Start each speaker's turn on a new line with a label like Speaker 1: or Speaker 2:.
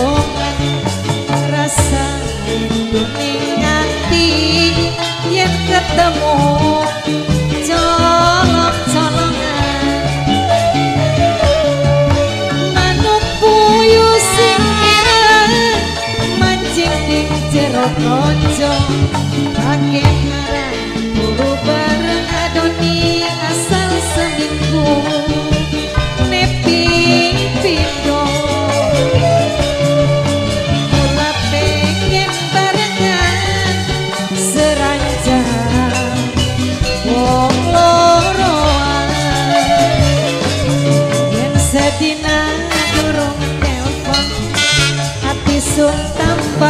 Speaker 1: bolongan rasa ning ati yen ketemu colong-colongan manuk puyuh sing mancing ning jero kaca akeh marang turu bareng adoni asal seminggu nepi pindho mula pengen barengan seranjang wong loroan yen sedina durung telepon ati sun tanpa